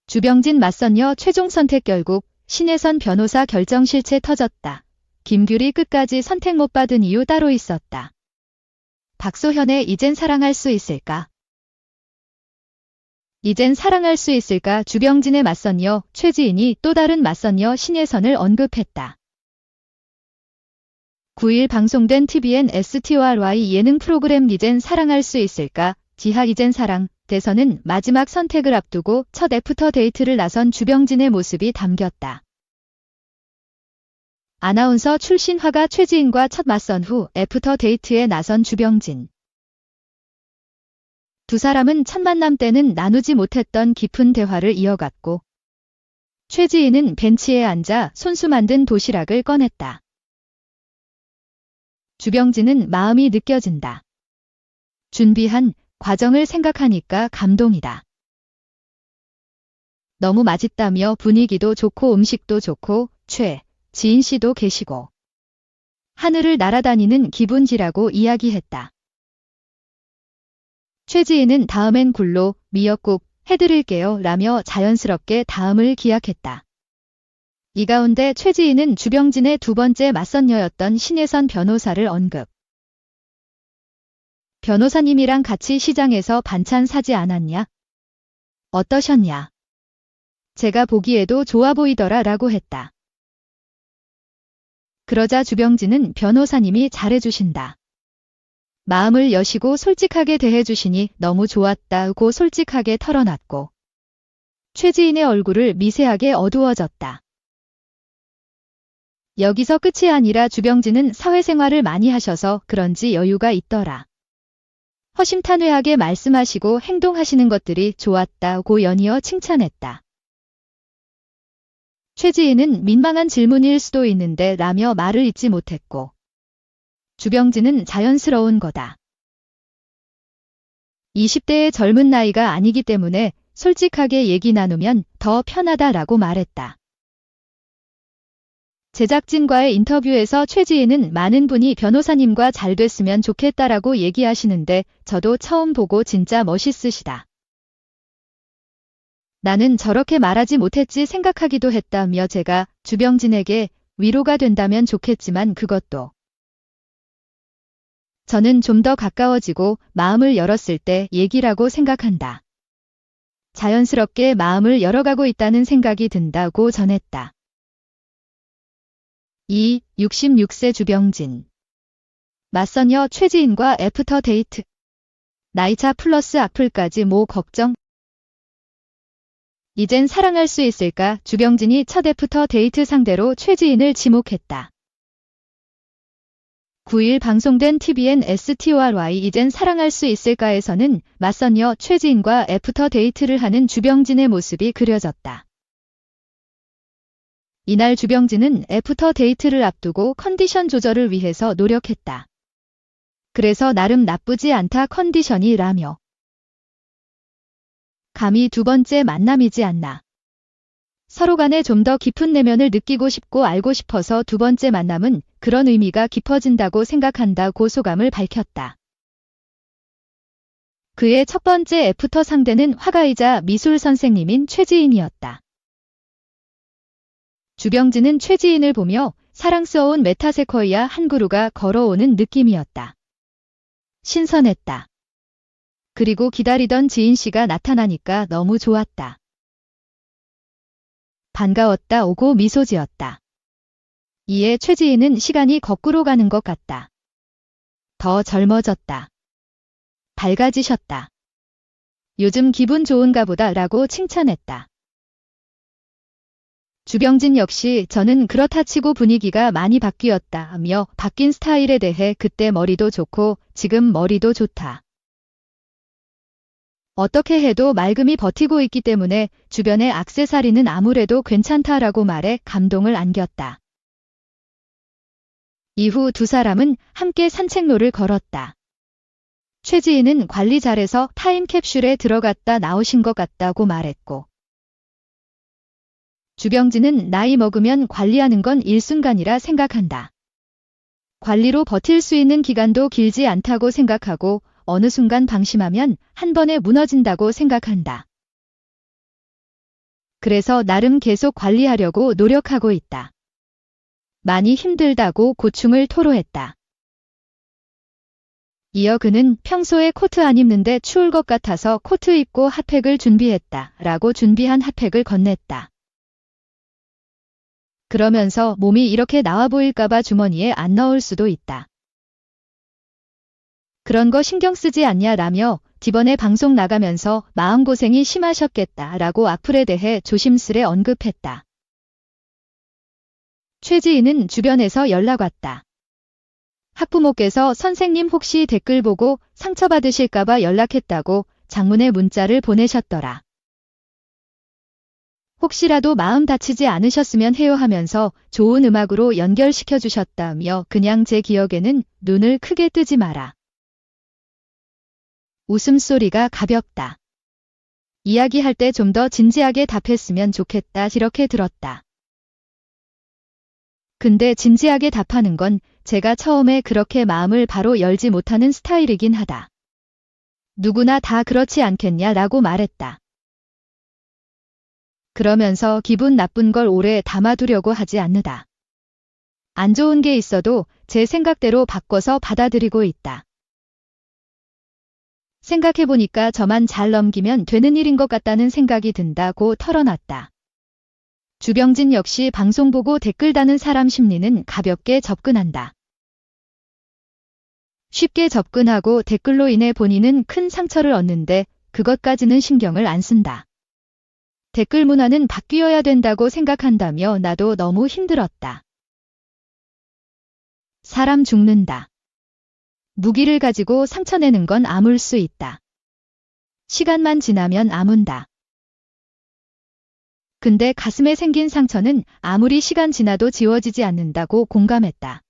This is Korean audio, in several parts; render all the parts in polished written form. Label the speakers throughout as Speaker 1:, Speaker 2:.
Speaker 1: 주병진 맞선녀 최종 선택 결국 신혜선 변호사 결정 실체 터졌다. 김규리 끝까지 선택 못 받은 이유 따로 있었다. 박소현의 이젠 사랑할 수 있을까? 이젠 사랑할 수 있을까? 주병진의 맞선녀 최지인이 또 다른 맞선녀 신혜선을 언급했다. 9일 방송된 TVN STORY 예능 프로그램 이젠 사랑할 수 있을까? 지하 이젠 사랑 대선은 마지막 선택을 앞두고 첫 애프터 데이트를 나선 주병진의 모습이 담겼다. 아나운서 출신 화가 최지인과 첫 맞선 후 애프터 데이트에 나선 주병진. 두 사람은 첫 만남 때는 나누지 못했던 깊은 대화를 이어갔고 최지인은 벤치에 앉아 손수 만든 도시락을 꺼냈다. 주병진은 마음이 느껴진다. 준비한 과정을 생각하니까 감동이다. 너무 맛있다며 분위기도 좋고 음식도 좋고 최지인 씨도 계시고 하늘을 날아다니는 기분지라고 이야기했다. 최지인은 다음엔 굴로 미역국 해드릴게요 라며 자연스럽게 다음을 기약했다. 이 가운데 최지인은 주병진의 두 번째 맞선녀였던 신혜선 변호사를 언급. 변호사님이랑 같이 시장에서 반찬 사지 않았냐? 어떠셨냐? 제가 보기에도 좋아 보이더라 라고 했다. 그러자 주병진은 변호사님이 잘해주신다. 마음을 여시고 솔직하게 대해주시니 너무 좋았다고 솔직하게 털어놨고 최지인의 얼굴을 미세하게 어두워졌다. 여기서 끝이 아니라 주병진은 사회생활을 많이 하셔서 그런지 여유가 있더라. 허심탄회하게 말씀하시고 행동하시는 것들이 좋았다고 연이어 칭찬했다. 최지인은 민망한 질문일 수도 있는데 라며 말을 잇지 못했고 주병진은 자연스러운 거다. 20대의 젊은 나이가 아니기 때문에 솔직하게 얘기 나누면 더 편하다라고 말했다. 제작진과의 인터뷰에서 최지인은 많은 분이 변호사님과 잘 됐으면 좋겠다라고 얘기하시는데 저도 처음 보고 진짜 멋있으시다. 나는 저렇게 말하지 못했지 생각하기도 했다며 제가 주병진에게 위로가 된다면 좋겠지만 그것도 저는 좀 더 가까워지고 마음을 열었을 때 얘기라고 생각한다. 자연스럽게 마음을 열어가고 있다는 생각이 든다고 전했다. 66세 주병진. 맞선녀 최지인과 애프터 데이트. 나이차 플러스 악플까지 뭐 걱정? 이젠 사랑할 수 있을까? 주병진이 첫 애프터 데이트 상대로 최지인을 지목했다. 9일 방송된 TVN STORY 이젠 사랑할 수 있을까에서는 맞선녀 최지인과 애프터 데이트를 하는 주병진의 모습이 그려졌다. 이날 주병진은 애프터 데이트를 앞두고 컨디션 조절을 위해서 노력했다. 그래서 나름 나쁘지 않다 컨디션이라며. 감히 두 번째 만남이지 않나. 서로 간에 좀 더 깊은 내면을 느끼고 싶고 알고 싶어서 두 번째 만남은 그런 의미가 깊어진다고 생각한다고 소감을 밝혔다. 그의 첫 번째 애프터 상대는 화가이자 미술 선생님인 최지인이었다. 주병진은 최지인을 보며 사랑스러운 메타세쿼이아 한 그루가 걸어오는 느낌이었다. 신선했다. 그리고 기다리던 지인 씨가 나타나니까 너무 좋았다. 반가웠다 오고 미소 지었다. 이에 최지인은 시간이 거꾸로 가는 것 같다. 더 젊어졌다. 밝아지셨다. 요즘 기분 좋은가 보다 라고 칭찬했다. 주병진 역시 저는 그렇다 치고 분위기가 많이 바뀌었다며 바뀐 스타일에 대해 그때 머리도 좋고 지금 머리도 좋다. 어떻게 해도 맑음이 버티고 있기 때문에 주변의 액세서리는 아무래도 괜찮다라고 말해 감동을 안겼다. 이후 두 사람은 함께 산책로를 걸었다. 최지인은 관리 잘해서 타임캡슐에 들어갔다 나오신 것 같다고 말했고 주병진은 나이 먹으면 관리하는 건 일순간이라 생각한다. 관리로 버틸 수 있는 기간도 길지 않다고 생각하고 어느 순간 방심하면 한 번에 무너진다고 생각한다. 그래서 나름 계속 관리하려고 노력하고 있다. 많이 힘들다고 고충을 토로했다. 이어 그는 평소에 코트 안 입는데 추울 것 같아서 코트 입고 핫팩을 준비했다 라고 준비한 핫팩을 건넸다. 그러면서 몸이 이렇게 나와 보일까봐 주머니에 안 넣을 수도 있다. 그런 거 신경 쓰지 않냐 라며 이번에 방송 나가면서 마음고생이 심하셨겠다 라고 악플에 대해 조심스레 언급했다. 최지인은 주변에서 연락 왔다. 학부모께서 선생님 혹시 댓글 보고 상처받으실까봐 연락했다고 장문의 문자를 보내셨더라. 혹시라도 마음 다치지 않으셨으면 해요 하면서 좋은 음악으로 연결시켜 주셨다며 그냥 제 기억에는 눈을 크게 뜨지 마라. 웃음소리가 가볍다. 이야기할 때 좀 더 진지하게 답했으면 좋겠다 이렇게 들었다. 근데 진지하게 답하는 건 제가 처음에 그렇게 마음을 바로 열지 못하는 스타일이긴 하다. 누구나 다 그렇지 않겠냐 라고 말했다. 그러면서 기분 나쁜 걸 오래 담아두려고 하지 않는다. 안 좋은 게 있어도 제 생각대로 바꿔서 받아들이고 있다. 생각해보니까 저만 잘 넘기면 되는 일인 것 같다는 생각이 든다고 털어놨다. 주병진 역시 방송 보고 댓글 다는 사람 심리는 가볍게 접근한다. 쉽게 접근하고 댓글로 인해 본인은 큰 상처를 얻는데 그것까지는 신경을 안 쓴다. 댓글 문화는 바뀌어야 된다고 생각한다며 나도 너무 힘들었다. 사람 죽는다. 무기를 가지고 상처내는 건 아물 수 있다. 시간만 지나면 아문다. 근데 가슴에 생긴 상처는 아무리 시간 지나도 지워지지 않는다고 공감했다.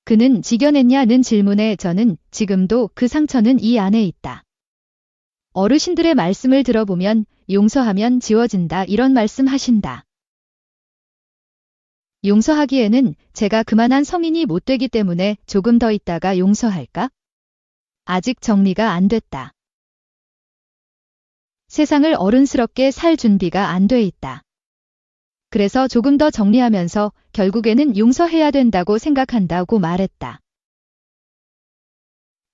Speaker 1: 그는 지겨냈냐는 질문에 저는 지금도 그 상처는 이 안에 있다. 어르신들의 말씀을 들어보면 용서하면 지워진다 이런 말씀 하신다. 용서하기에는 제가 그만한 성인이 못 되기 때문에 조금 더 있다가 용서할까? 아직 정리가 안 됐다. 세상을 어른스럽게 살 준비가 안 돼 있다. 그래서 조금 더 정리하면서 결국에는 용서해야 된다고 생각한다고 말했다.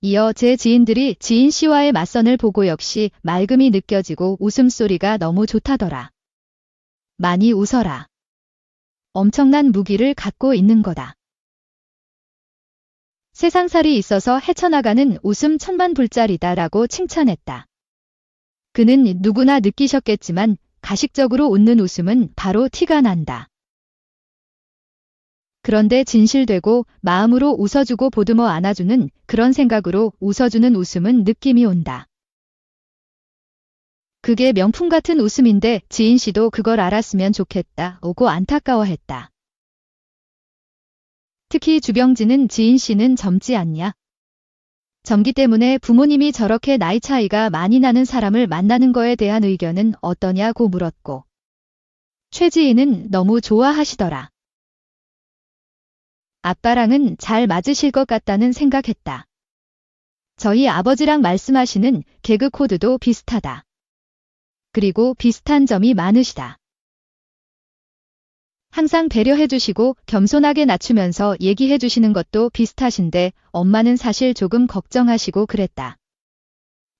Speaker 1: 이어 제 지인들이 지인 씨와의 맞선을 보고 역시 맑음이 느껴지고 웃음소리가 너무 좋다더라. 많이 웃어라. 엄청난 무기를 갖고 있는 거다. 세상살이 있어서 헤쳐나가는 웃음 천만불짜리다라고 칭찬했다. 그는 누구나 느끼셨겠지만 가식적으로 웃는 웃음은 바로 티가 난다. 그런데 진실되고 마음으로 웃어주고 보듬어 안아주는 그런 생각으로 웃어주는 웃음은 느낌이 온다. 그게 명품 같은 웃음인데 지인 씨도 그걸 알았으면 좋겠다 오고 안타까워했다. 특히 주병진은 지인 씨는 젊지 않냐? 젊기 때문에 부모님이 저렇게 나이 차이가 많이 나는 사람을 만나는 거에 대한 의견은 어떠냐고 물었고 최지인은 너무 좋아하시더라. 아빠랑은 잘 맞으실 것 같다는 생각했다. 저희 아버지랑 말씀하시는 개그 코드도 비슷하다. 그리고 비슷한 점이 많으시다. 항상 배려해주시고 겸손하게 낮추면서 얘기해주시는 것도 비슷하신데 엄마는 사실 조금 걱정하시고 그랬다.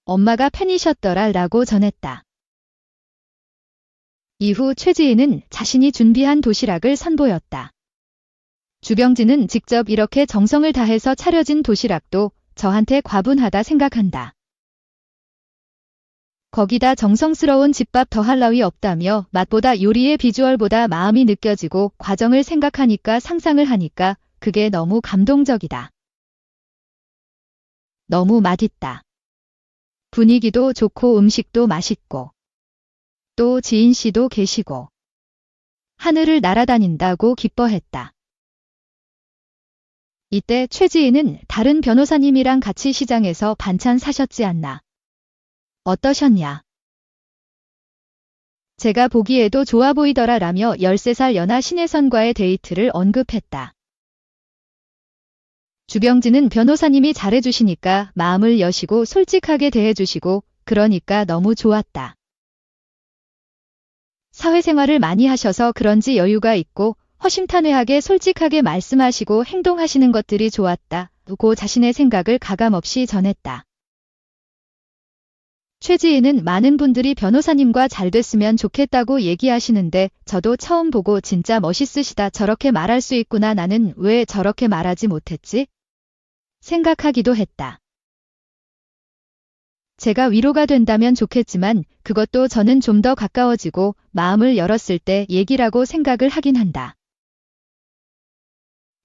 Speaker 1: 엄마가 팬이셨더라 라고 전했다. 이후 최지인은 자신이 준비한 도시락을 선보였다. 주병진은 직접 이렇게 정성을 다해서 차려진 도시락도 저한테 과분하다 생각한다. 거기다 정성스러운 집밥 더할 나위 없다며 맛보다 요리의 비주얼보다 마음이 느껴지고 과정을 생각하니까 상상을 하니까 그게 너무 감동적이다. 너무 맛있다. 분위기도 좋고 음식도 맛있고 또 지인 씨도 계시고 하늘을 날아다닌다고 기뻐했다. 이때 최지인은 다른 변호사님이랑 같이 시장에서 반찬 사셨지 않나. 어떠셨냐? 제가 보기에도 좋아 보이더라 라며 13살 연하 신혜선과의 데이트를 언급했다. 주병진은 변호사님이 잘해주시니까 마음을 여시고 솔직하게 대해주시고 그러니까 너무 좋았다. 사회생활을 많이 하셔서 그런지 여유가 있고 허심탄회하게 솔직하게 말씀하시고 행동하시는 것들이 좋았다. 고 자신의 생각을 가감없이 전했다. 최지희는 많은 분들이 변호사님과 잘 됐으면 좋겠다고 얘기하시는데 저도 처음 보고 진짜 멋있으시다. 저렇게 말할 수 있구나. 나는 왜 저렇게 말하지 못했지? 생각하기도 했다. 제가 위로가 된다면 좋겠지만 그것도 저는 좀 더 가까워지고 마음을 열었을 때 얘기라고 생각을 하긴 한다.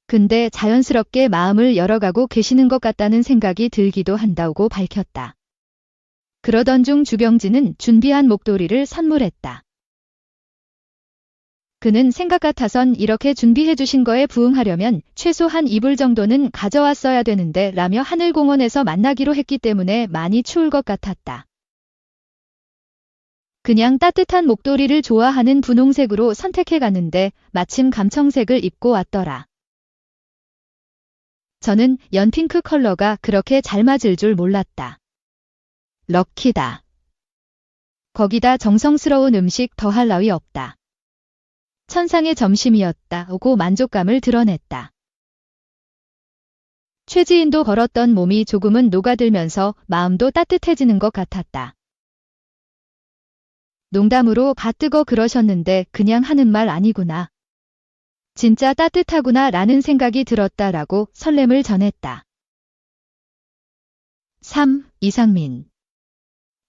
Speaker 1: 근데 자연스럽게 마음을 열어가고 계시는 것 같다는 생각이 들기도 한다고 밝혔다. 그러던 중 주병진은 준비한 목도리를 선물했다. 그는 생각 같아선 이렇게 준비해 주신 거에 부응하려면 최소한 이불 정도는 가져왔어야 되는데 라며 하늘공원에서 만나기로 했기 때문에 많이 추울 것 같았다. 그냥 따뜻한 목도리를 좋아하는 분홍색으로 선택해 갔는데 마침 감청색을 입고 왔더라. 저는 연핑크 컬러가 그렇게 잘 맞을 줄 몰랐다. 럭키다. 거기다 정성스러운 음식 더할 나위 없다. 천상의 점심이었다. 고 만족감을 드러냈다. 최지인도 걸었던 몸이 조금은 녹아들면서 마음도 따뜻해지는 것 같았다. 농담으로 가뜨거 그러셨는데 그냥 하는 말 아니구나. 진짜 따뜻하구나 라는 생각이 들었다라고 설렘을 전했다. 3. 이상민.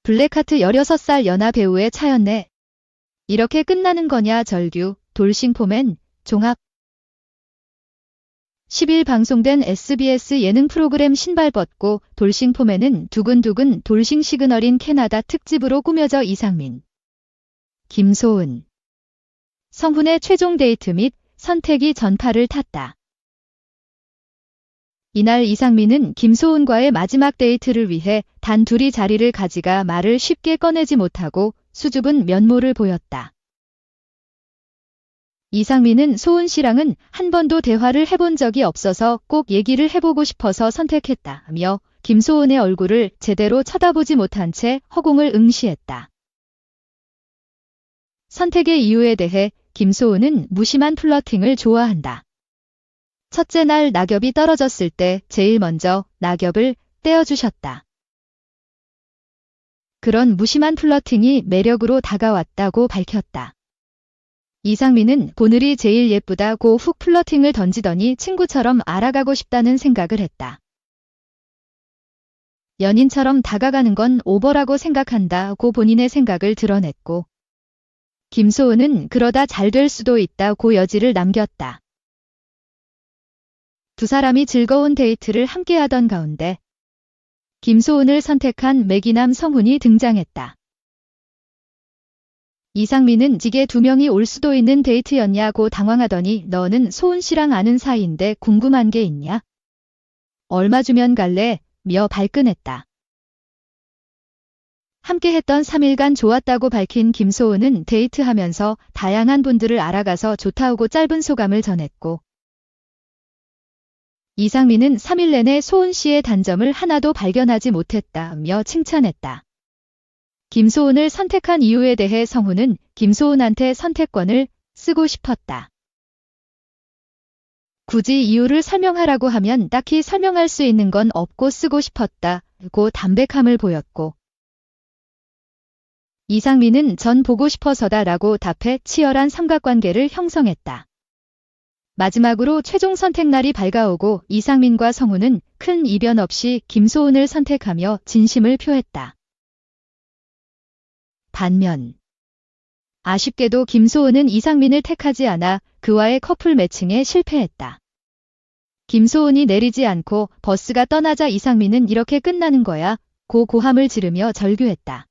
Speaker 1: 블랙하트 16살 연하 배우의 차였네. 이렇게 끝나는 거냐 절규, 돌싱포맨, 종합. 10일 방송된 SBS 예능 프로그램 신발 벗고 돌싱포맨은 두근두근 돌싱 시그널인 캐나다 특집으로 꾸며져 이상민, 김소은, 성훈의 최종 데이트 및 선택이 전파를 탔다. 이날 이상민은 김소은과의 마지막 데이트를 위해 단 둘이 자리를 가지가 말을 쉽게 꺼내지 못하고 수줍은 면모를 보였다. 이상민은 소은 씨랑은 한 번도 대화를 해본 적이 없어서 꼭 얘기를 해보고 싶어서 선택했다며 김소은의 얼굴을 제대로 쳐다보지 못한 채 허공을 응시했다. 선택의 이유에 대해 김소은은 무심한 플러팅을 좋아한다. 첫째 날 낙엽이 떨어졌을 때 제일 먼저 낙엽을 떼어주셨다. 그런 무심한 플러팅이 매력으로 다가왔다고 밝혔다. 이상민은 보늘이 제일 예쁘다고 훅 플러팅을 던지더니 친구처럼 알아가고 싶다는 생각을 했다. 연인처럼 다가가는 건 오버라고 생각한다고 본인의 생각을 드러냈고 김소은은 그러다 잘 될 수도 있다고 여지를 남겼다. 두 사람이 즐거운 데이트를 함께하던 가운데 김소은을 선택한 매기남 성훈이 등장했다. 이상민은 지게 두 명이 올 수도 있는 데이트였냐고 당황하더니 너는 소은 씨랑 아는 사이인데 궁금한 게 있냐? 얼마 주면 갈래? 며 발끈했다. 함께했던 3일간 좋았다고 밝힌 김소은은 데이트하면서 다양한 분들을 알아가서 좋다고 짧은 소감을 전했고 이상민은 3일 내내 소은 씨의 단점을 하나도 발견하지 못했다며 칭찬했다. 김소은을 선택한 이유에 대해 성훈은 김소은한테 선택권을 쓰고 싶었다. 굳이 이유를 설명하라고 하면 딱히 설명할 수 있는 건 없고 쓰고 싶었다고 담백함을 보였고 이상민은 전 보고 싶어서다라고 답해 치열한 삼각관계를 형성했다. 마지막으로 최종 선택날이 밝아오고 이상민과 성훈은 큰 이변 없이 김소은을 선택하며 진심을 표했다. 반면 아쉽게도 김소은은 이상민을 택하지 않아 그와의 커플 매칭에 실패했다. 김소은이 내리지 않고 버스가 떠나자 이상민은 이렇게 끝나는 거야 고 고함을 지르며 절규했다.